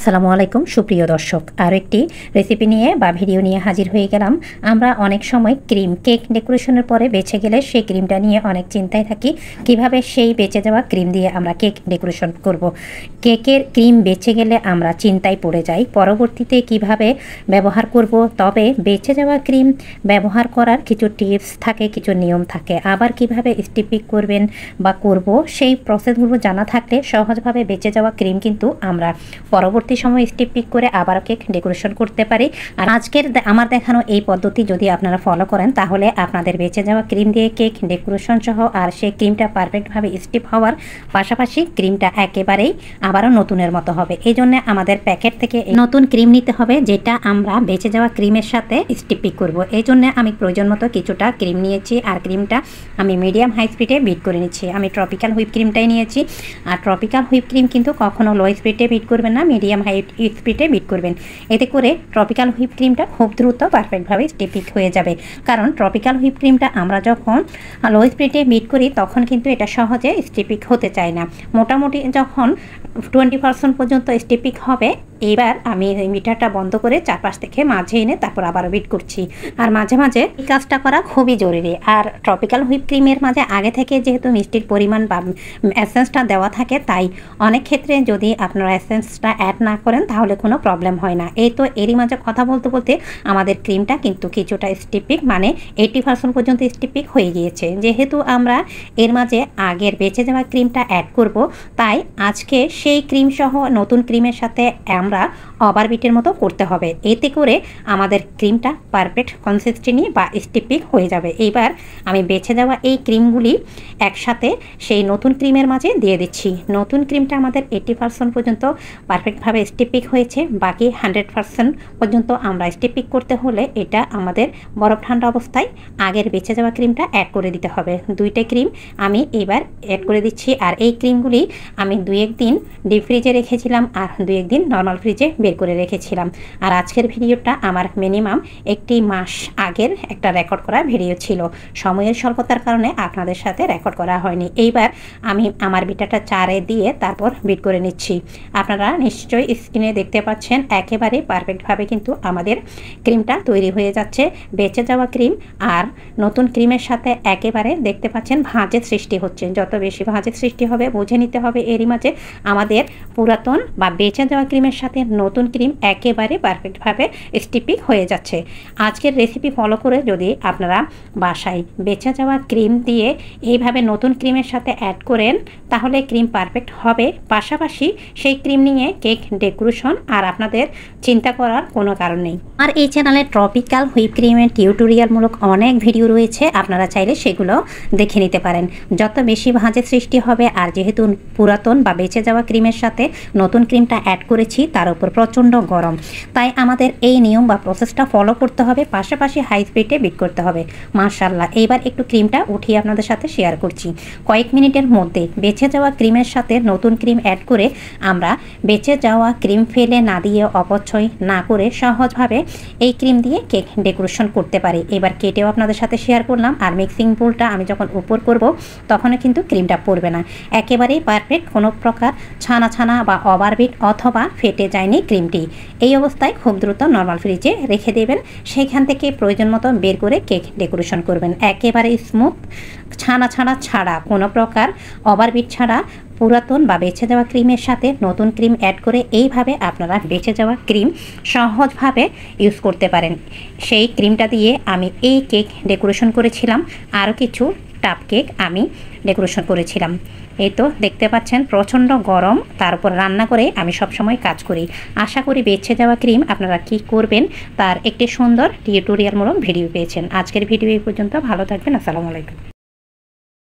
আসসালামু আলাইকুম সুপ্রিয় দর্শক, আরও একটি রেসিপি নিয়ে বা ভিডিও নিয়ে হাজির হয়ে গেলাম। আমরা অনেক সময় কেক ডেকোরেশনের পরে বেঁচে গেলে সেই ক্রিমটা নিয়ে অনেক চিন্তায় থাকি, কিভাবে সেই বেঁচে যাওয়া ক্রিম দিয়ে আমরা কেক ডেকোরেশন করব। কেকের ক্রিম বেঁচে গেলে আমরা চিন্তায় পড়ে যাই পরবর্তীতে কিভাবে ব্যবহার করব। তবে বেঁচে যাওয়া ক্রিম ব্যবহার করার কিছু টিপস থাকে, কিছু নিয়ম থাকে, আবার কিভাবে স্টিপিক করবেন বা করব সেই প্রসেসগুলো জানা থাকলে সহজভাবে বেঁচে যাওয়া ক্রিম কিন্তু আমরা পরবর্তী সময় স্টিপ পিক করে আবার কেক ডেকোরেশন করতে পারি। আর আজকের আমার দেখানো এই পদ্ধতি যদি আপনারা ফলো করেন তাহলে আপনাদের বেঁচে যাওয়া ক্রিম দিয়ে কেক ডেকোরেশন সহ আর সেই ক্রিমটা পারফেক্টভাবে স্টিপ হওয়ার পাশাপাশি ক্রিমটা একেবারেই আবারও নতুনের মতো হবে। এই জন্য আমাদের প্যাকেট থেকে নতুন ক্রিম নিতে হবে, যেটা আমরা বেঁচে যাওয়া ক্রিমের সাথে স্টিপ পিক করবো। এই জন্য আমি প্রয়োজন মতো কিছুটা ক্রিম নিয়েছি, আর ক্রিমটা আমি মিডিয়াম হাই স্পিডে বিট করে নিচ্ছি। আমি ট্রপিক্যাল হুইপ ক্রিমটাই নিয়েছি। আর ট্রপিক্যাল হুইপ ক্রিম কিন্তু কখনো লো স্পিডে বিট করবেন না, মিডিয়াম হাই স্পিডে বিট করবেন। এতে করে ট্রপিক্যাল হুইপ ক্রিমটা খুব দ্রুত পারফেক্টভাবে স্টিপিক হয়ে যাবে। কারণ ট্রপিক্যাল হুইপ ক্রিমটা আমরা যখন লো স্পিডে বিট করি তখন কিন্তু এটা সহজে স্টিপিক হতে চায় না। মোটামুটি যখন 20% পর্যন্ত স্টিপিক হবে, এবার আমি মিটারটা বন্ধ করে চারপাশ থেকে মাঝে এনে তারপর আবারও বিট করছি। আর মাঝে মাঝে এই কাজটা করা খুবই জরুরি। আর ট্রপিক্যাল হুইপ ক্রিমের মাঝে আগে থেকে যেহেতু মিষ্টির পরিমাণ বা এসেন্সটা দেওয়া থাকে, তাই অনেক ক্ষেত্রে যদি আপনারা এসেন্সটা অ্যাড না করেন তাহলে কোনো প্রবলেম হয় না। এই তো এরই মাঝে কথা বলতে বলতে আমাদের ক্রিমটা কিন্তু কিছুটা স্টিপিক, মানে 80% পর্যন্ত স্টিপিক হয়ে গিয়েছে। যেহেতু আমরা এর মাঝে আগের বেঁচে যাওয়া ক্রিমটা অ্যাড করব, তাই আজকে সেই ক্রিম সহ নতুন ক্রিমের সাথে আমরা ওভারবিটের মতো করতে হবে। এতে করে আমাদের ক্রিমটা পারফেক্ট কনসিস্টেন্সি বা স্টিপিক হয়ে যাবে। এইবার আমি বেছে দেওয়া এই ক্রিমগুলি একসাথে সেই নতুন ক্রিমের মাঝে দিয়ে দিচ্ছি। নতুন ক্রিমটা আমাদের 80% পর্যন্ত পারফেক্টভাবে স্টিপিক হয়েছে, বাকি 100% পর্যন্ত আমরা স্টিপিক করতে হলে এটা আমাদের বরফ ঠান্ডা অবস্থায় আগের বেছে যাওয়া ক্রিমটা অ্যাড করে দিতে হবে। দুইটা ক্রিম আমি এবার অ্যাড করে দিচ্ছি। আর এই ক্রিমগুলি আমি 2-1 দিন ডিপ ফ্রিজে রেখেছিলাম আর 2-1 দিন নর্মাল ফ্রিজে বের করে রেখেছিলাম। আর আজকের ভিডিওটা আমার মিনিমাম 1 মাস আগের একটা রেকর্ড করা ভিডিও ছিল, সময়ের স্বল্পতার কারণে আপনাদের সাথে রেকর্ড করা হয়নি। এইবার আমি আমার বিটাটা চারে দিয়ে তারপর বিট করে নিচ্ছি। আপনারা নিশ্চয়ই স্ক্রিনে দেখতে পাচ্ছেন একেবারে পারফেক্টভাবে কিন্তু আমাদের ক্রিমটা তৈরি হয়ে যাচ্ছে। বেঁচে যাওয়া ক্রিম আর নতুন ক্রিমের সাথে একেবারে দেখতে পাচ্ছেন ভাঁজের সৃষ্টি হচ্ছে। যত বেশি ভাঁজের সৃষ্টি হবে বুঝে নিতে হবে এরই মাঝে আমাদের পুরাতন বা বেঁচে যাওয়া ক্রিমের সাথে নতুন ক্রিম একেবারে পারফেক্টভাবে স্টিপিক হয়ে যাচ্ছে। আজকের রেসিপি ফলো করে যদি আপনারা বাসায় বেঁচে যাওয়া ক্রিম দিয়ে এইভাবে নতুন ক্রিমের সাথে অ্যাড করেন তাহলে ক্রিম পারফেক্ট হবে। পাশাপাশি সেই ক্রিম নিয়ে কেক ডেকোরেশন আর আপনাদের চিন্তা করার কোনো কারণ নেই। আর এই চ্যানেলে ট্রপিক্যাল হুইপ ক্রিমের টিউটোরিয়ালমূলক অনেক ভিডিও রয়েছে, আপনারা চাইলে সেগুলো দেখে নিতে পারেন। যত বেশি ভাঁজের সৃষ্টি হবে, আর যেহেতু পুরাতন বা বেঁচে যাওয়া ক্রিমের সাথে নতুন ক্রিমটা অ্যাড করেছি তার উপর প্রচণ্ড গরম, তাই আমাদের এই নিয়ম বা প্রসেসটা ফলো করতে হবে। পাশাপাশি হাই স্পিডে বিট করতে হবে। মাশাআল্লাহ, এইবার একটু ক্রিমটা উঠিয়ে আপনাদের সাথে শেয়ার করছি। কয়েক মিনিটের মধ্যে বেঁচে যাওয়া ক্রিমের সাথে নতুন ক্রিম অ্যাড করে আমরা বেঁচে যাওয়া ক্রিম ফেলে না দিয়ে অপচয় না করে সহজভাবে এই ক্রিম দিয়ে কেক ডেকোরেশন করতে পারি। এবার কেটেও আপনাদের সাথে শেয়ার করলাম। আর মিক্সিং বোলটা আমি যখন উপর করব তখনও কিন্তু ক্রিমটা পড়বে না, একেবারেই পারফেক্ট, কোনো প্রকার ছানা ছানা বা ওভারবিট অথবা ফেটে যায়নি ক্রিমটি। এই অবস্থায় খুব দ্রুত নর্মাল ফ্রিজে রেখে দেবেন, সেখান থেকে প্রয়োজন মতো বের করে কেক ডেকোরেশন করবেন। একেবারে স্মুথ, ছানা ছানা ছাড়া, কোনো প্রকার ওভারবিট ছাড়া পুরাতন বা বেঁচে যাওয়া ক্রিমের সাথে নতুন ক্রিম অ্যাড করে এইভাবে আপনারা বেঁচে যাওয়া ক্রিম সহজভাবে ইউজ করতে পারেন। সেই ক্রিমটা দিয়ে আমি এই কেক ডেকোরেশন করেছিলাম, আরও কিছু টাপ কেক আমি ডেকোরেশন করেছিলাম। এই তো দেখতে পাচ্ছেন প্রচণ্ড গরম, তার উপর রান্না করে আমি সবসময় কাজ করি। আশা করি বেঁচে যাওয়া ক্রিম আপনারা কি করবেন তার একটি সুন্দর টিউটোরিয়ালমূলক ভিডিও পেয়েছেন। আজকের ভিডিও এই পর্যন্ত, ভালো থাকবেন। আসসালামু আলাইকুম।